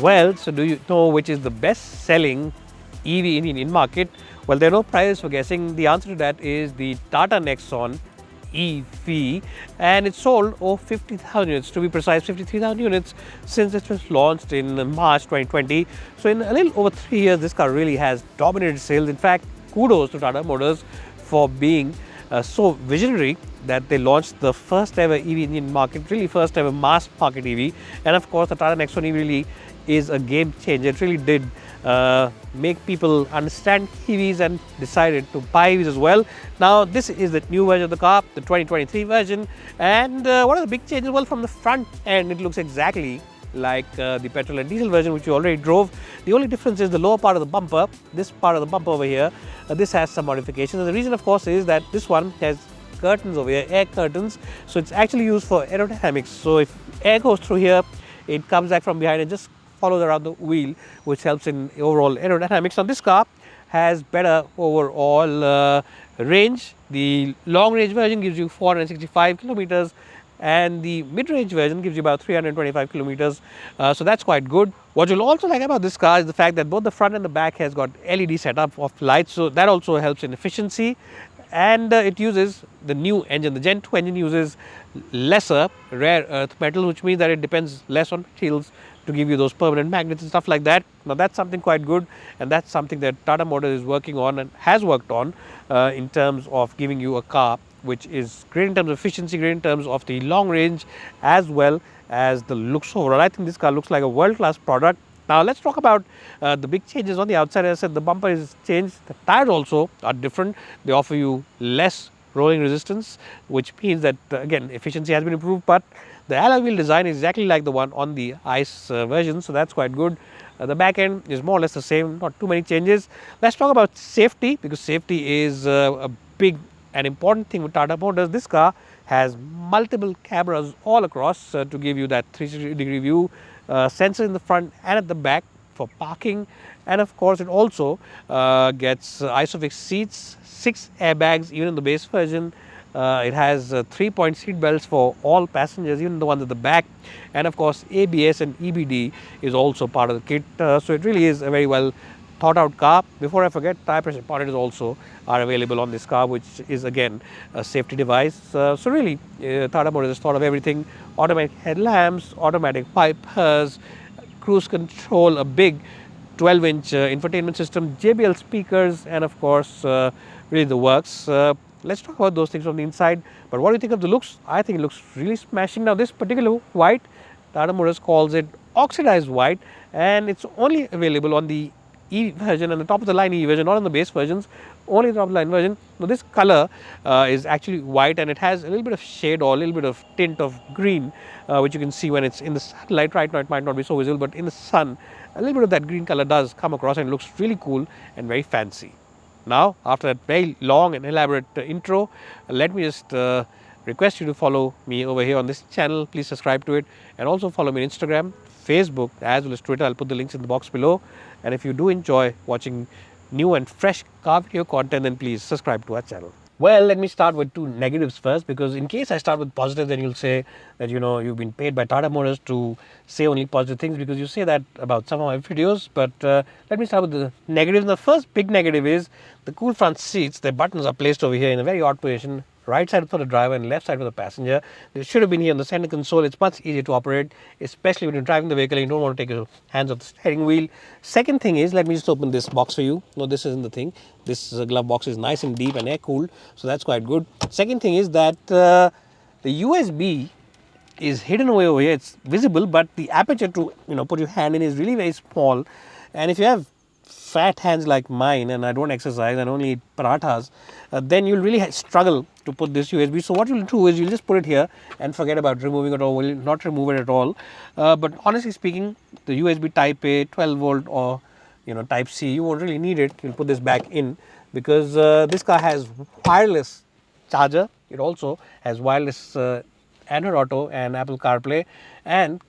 Well, so do you know which is the best selling EV in the Indian market? Well, there are no prizes for guessing. The answer to that is the Tata Nexon EV, and it's sold over 50,000 units, to be precise 53,000 units, since it was launched in March 2020. So in a little over 3 years, this car really has dominated sales. In fact, kudos to Tata Motors for being so visionary that they launched the first ever EV in the Indian market, really first ever mass market EV. And of course, the Tata Nexon EV really is a game changer. It really did make people understand EVs and decided to buy EVs as well. Now, this is the new version of the car, the 2023 version. And what are the big changes? Well, from the front end, it looks exactly like the petrol and diesel version, which you already drove. The only difference is the lower part of the bumper. This part of the bumper over here, this has some modifications. And the reason, of course, is that this one has curtains over here, air curtains. So it's actually used for aerodynamics. So if air goes through here, it comes back from behind and just follows around the wheel, which helps in overall aerodynamics. Now, this car has better overall range. The long range version gives you 465 kilometers, and the mid-range version gives you about 325 kilometers. So that's quite good. What you'll also like about this car is the fact that both the front and the back has got LED setup of lights, so that also helps in efficiency. And it uses the new engine. The Gen 2 engine uses lesser rare earth metals, which means that it depends less on materials to give you those permanent magnets and stuff like that. Now, that's something quite good, and that's something that Tata Motors is working on and has worked on in terms of giving you a car which is great in terms of efficiency, great in terms of the long range, as well as the looks overall. I think this car looks like a world-class product. Now, let's talk about the big changes on the outside. As I said, the bumper is changed. The tires also are different. They offer you less rolling resistance, which means that again, efficiency has been improved, but the alloy wheel design is exactly like the one on the ICE version, so that's quite good. The back end is more or less the same, not too many changes. Let's talk about safety, because safety is a big and important thing with Tata Motors. This car has multiple cameras all across to give you that 360-degree view, sensor in the front and at the back for parking, and of course it also gets Isofix seats, 6 airbags even in the base version. It has 3-point seat belts for all passengers, even the ones at the back, and of course ABS and EBD is also part of the kit. So it really is a very well thought out car. Before I forget, tire pressure monitors also are available on this car, which is again a safety device. So really, Tata Motors has thought of everything: automatic headlamps, automatic wipers, cruise control, a big 12-inch infotainment system, JBL speakers, and of course really the works. Let's talk about those things from the inside. But what do you think of the looks? I think it looks really smashing. Now, this particular white, Tata Motors calls it oxidized white, and it's only available on the E version and the top of the line E version, not on the base versions, only the top of the line version. Now, this color is actually white, and it has a little bit of shade or a little bit of tint of green, which you can see when it's in the sunlight. Right now, it might not be so visible, but in the sun, a little bit of that green color does come across, and it looks really cool and very fancy. Now, after that very long and elaborate intro, let me just request you to follow me over here on this channel. Please subscribe to it, and also follow me on Instagram, Facebook, as well as Twitter. I'll put the links in the box below. And if you do enjoy watching new and fresh car video content, then please subscribe to our channel. Well, let me start with two negatives first, because in case I start with positive, then you'll say that you've been paid by Tata Motors to say only positive things, because you say that about some of my videos. But let me start with the negatives. The first big negative is the cool front seats. The buttons are placed over here in a very odd position. Right side for the driver and left side for the passenger. They should have been here on the center console. It's much easier to operate, especially when you're driving the vehicle and you don't want to take your hands off the steering wheel. Second thing is, let me just open this box for you. No, this isn't the thing. This glove box is nice and deep and air cooled, so that's quite good. Second thing is that the USB is hidden away over here. It's visible, but the aperture to put your hand in is really very small. And if you have fat hands like mine, and I don't exercise and only eat parathas, then you'll really struggle to put this USB. So what you'll do is you'll just put it here and forget about removing it, or will not remove it at all. But honestly speaking, the USB Type A, 12 volt or Type C, you won't really need it. You'll put this back in, because this car has wireless charger. It also has wireless Android Auto and Apple CarPlay. And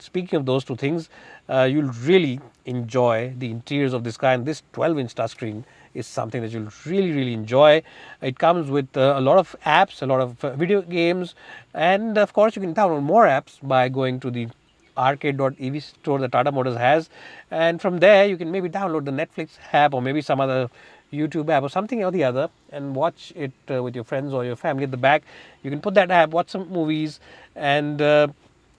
speaking of those two things, you'll really enjoy the interiors of this car, and this 12-inch touchscreen is something that you'll really enjoy. It comes with a lot of apps, a lot of video games, and of course you can download more apps by going to the arcade.ev store that Tata Motors has, and from there you can maybe download the Netflix app or maybe some other YouTube app or something or the other and watch it with your friends or your family at the back. You can put that app, watch some movies, and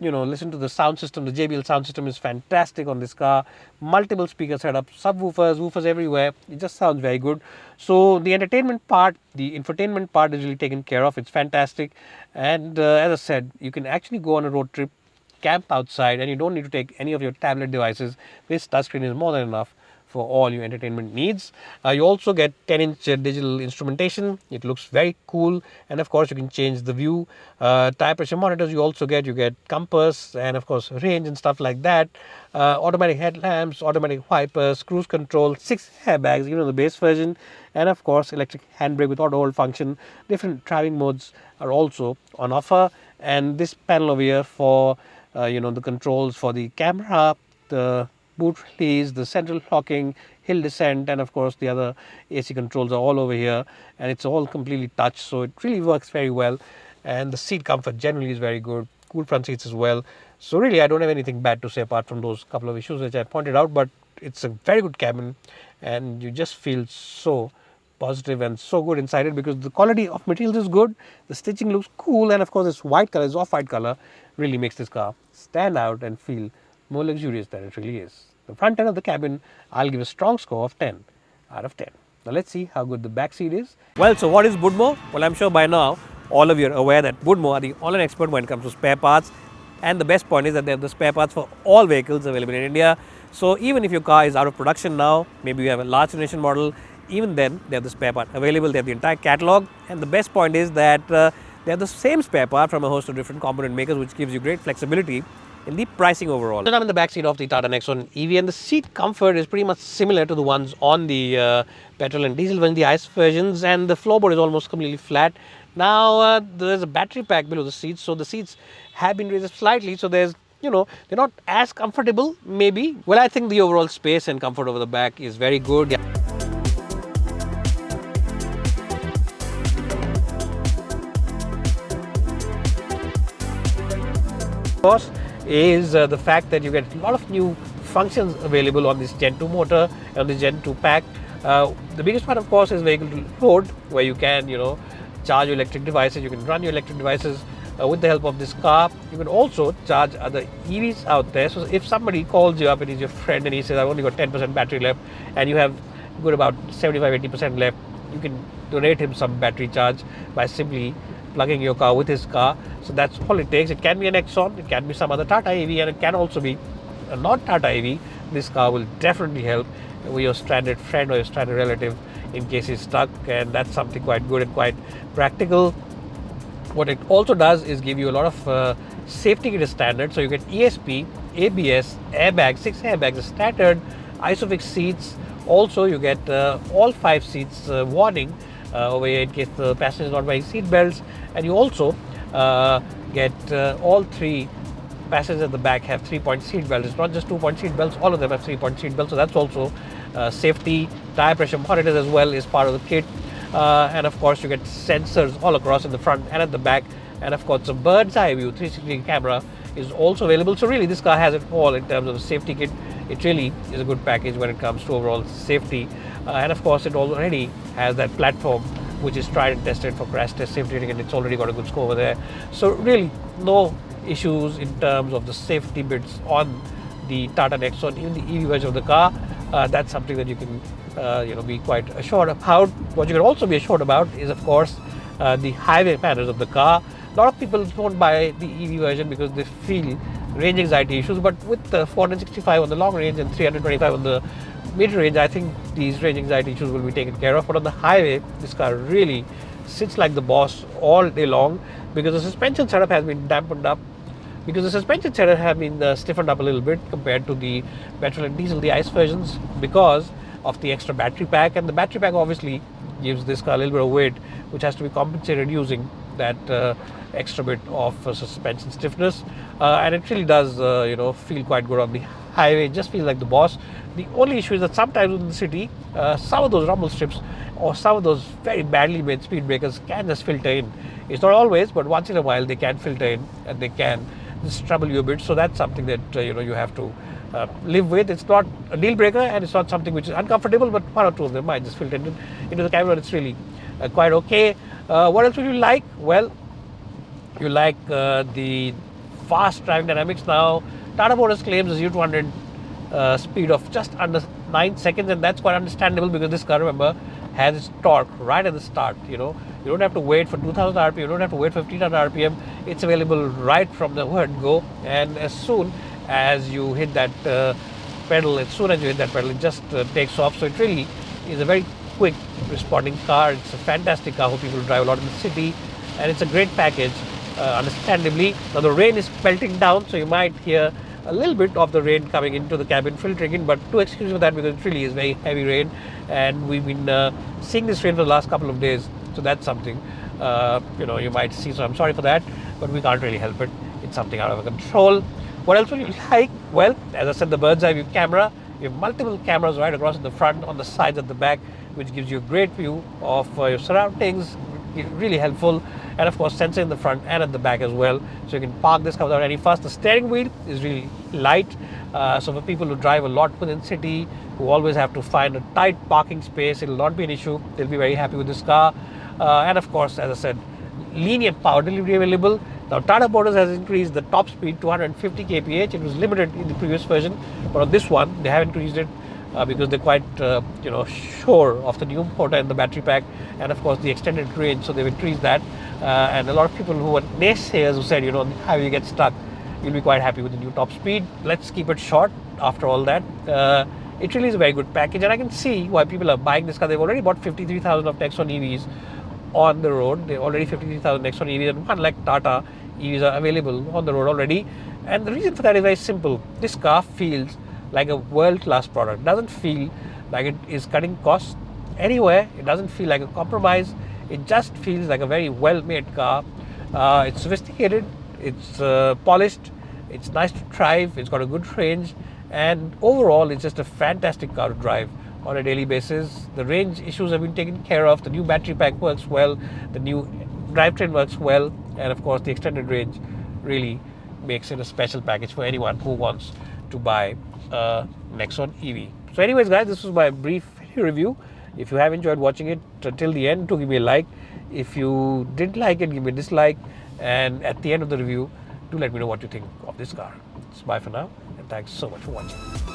listen to the sound system. The JBL sound system is fantastic on this car. Multiple speaker setup, subwoofers, woofers everywhere. It just sounds very good. So the entertainment part, the infotainment part is really taken care of. It's fantastic. And as I said, you can actually go on a road trip, camp outside, and you don't need to take any of your tablet devices. This touchscreen is more than enough for all your entertainment needs. You also get 10-inch digital instrumentation. It looks very cool, and of course you can change the view. Tire pressure monitors you also get. You get compass and of course range and stuff like that. Automatic headlamps, automatic wipers, cruise control, 6 airbags, even on the base version, and of course electric handbrake with auto hold function. Different driving modes are also on offer, and this panel over here for the controls for the camera, the boot release, the central locking, hill descent, and of course the other AC controls are all over here, and it's all completely touch, so it really works very well. And the seat comfort generally is very good, cool front seats as well. So really I don't have anything bad to say apart from those couple of issues which I pointed out, but it's a very good cabin and you just feel so positive and so good inside it because the quality of materials is good, the stitching looks cool, and of course this white color, this off-white color really makes this car stand out and feel more luxurious than it really is. The front end of the cabin, I'll give a strong score of 10 out of 10. Now let's see how good the back seat is. Well, so what is Budmo? Well, I'm sure by now all of you are aware that Budmo are the online expert when it comes to spare parts, and the best point is that they have the spare parts for all vehicles available in India. So even if your car is out of production now, maybe you have a large generation model, even then they have the spare part available. They have the entire catalog, and the best point is that they have the same spare part from a host of different component makers, which gives you great flexibility in the pricing overall. So I'm in the back seat of the Tata Nexon EV, and the seat comfort is pretty much similar to the ones on the petrol and diesel version, the ICE versions, and the floorboard is almost completely flat. Now there's a battery pack below the seats, so the seats have been raised slightly, so there's they're not as comfortable maybe. Well, I think the overall space and comfort over the back is very good. Yeah. Of course, is the fact that you get a lot of new functions available on this Gen 2 motor and on this Gen 2 pack. The biggest one, of course, is vehicle to load, where you can charge your electric devices. You can run your electric devices with the help of this car. You can also charge other EVs out there. So if somebody calls you up and he's your friend and he says, I've only got 10% battery left, and you have good about 75-80% left, you can donate him some battery charge by simply plugging your car with his car. So that's all it takes. It can be a Nexon, it can be some other Tata EV, and it can also be a non-Tata EV. This car will definitely help with your stranded friend or your stranded relative in case he's stuck, and that's something quite good and quite practical. What it also does is give you a lot of safety kit standard. So you get ESP, ABS, airbag, 6 airbags, standard Isofix seats. Also you get all 5 seats warning over here in case the passenger is not wearing seat belts, and you also get all 3 passengers at the back have 3-point seat belts. It's not just 2-point seat belts, all of them have 3-point seat belts, so that's also safety. Tire pressure monitors as well is part of the kit, and of course you get sensors all across in the front and at the back, and of course a bird's eye view 360 camera is also available. So really this car has it all in terms of the safety kit. It really is a good package when it comes to overall safety, and of course it already has that platform which is tried and tested for crash test safety rating, and it's already got a good score over there. So really no issues in terms of the safety bits on the Tata Nexon, even the EV version of the car. That's something that you can be quite assured about. What you can also be assured about is of course the highway manners of the car. A lot of people don't buy the EV version because they feel range anxiety issues, but with the 465 on the long range and 325 on the mid range, I think these range anxiety issues will be taken care of. But on the highway, this car really sits like the boss all day long, because the suspension setup has been dampened up, because the suspension setup have been stiffened up a little bit compared to the petrol and diesel, the ICE versions, because of the extra battery pack. And the battery pack obviously gives this car a little bit of weight, which has to be compensated using that extra bit of suspension stiffness, and it really does feel quite good on the highway. It just feels like the boss. The only issue is that sometimes in the city, some of those rumble strips or some of those very badly made speed breakers can just filter in. It's not always, but once in a while they can filter in and they can just trouble you a bit. So that's something that you have to live with. It's not a deal breaker, and it's not something which is uncomfortable, but one or two of them might just filter into the camera. It's really quite okay. What else would you like? Well, you like the fast driving dynamics. Now Tata Motors claims a 0 to 100 speed of just under 9 seconds, and that's quite understandable because this car, remember, has its torque right at the start. You don't have to wait for 2000 rpm, you don't have to wait for 1500 rpm. It's available right from the word go, and as soon as you hit that pedal, it just takes off. So it really is a very quick responding car. It's a fantastic car for people who drive a lot in the city, and it's a great package, understandably. Now the rain is pelting down, so you might hear a little bit of the rain coming into the cabin, filtering in, but do excuse for that because it really is very heavy rain, and we've been seeing this rain for the last couple of days. So that's something you might see. So I'm sorry for that, but we can't really help it. It's something out of our control. What else would you like? Well, as I said, the bird's eye view camera. You have multiple cameras right across in the front, on the sides, at the back, which gives you a great view of your surroundings. Really helpful, and of course sensor in the front and at the back as well, so you can park this car without any fuss. The steering wheel is really light, so for people who drive a lot within city, who always have to find a tight parking space, it will not be an issue. They'll be very happy with this car. And of course, as I said, lenient power delivery available. Now Tata Motors has increased the top speed to 150 kph. It was limited in the previous version, but on this one they have increased it because they're quite sure of the new motor and the battery pack, and of course the extended range. So they've increased that, and a lot of people who were naysayers who said how you get stuck, you'll be quite happy with the new top speed. Let's keep it short. After all that, it really is a very good package, and I can see why people are buying this car. They've already bought 53,000 of Nexon EVs on the road. They're already 53,000 Nexon EVs, and unlike Tata, EVs are available on the road already. And the reason for that is very simple. This car feels like a world-class product. It doesn't feel like it is cutting costs anywhere. It doesn't feel like a compromise. It just feels like a very well-made car. It's sophisticated, it's polished, it's nice to drive, it's got a good range, and overall it's just a fantastic car to drive on a daily basis. The range issues have been taken care of. The new battery pack works well, the new drivetrain works well, and of course the extended range really makes it a special package for anyone who wants to buy a Nexon EV. So anyways guys, this was my brief review. If you have enjoyed watching it till the end, do give me a like. If you didn't like it, give me a dislike, and at the end of the review, do let me know what you think of this car. So bye for now, and thanks so much for watching.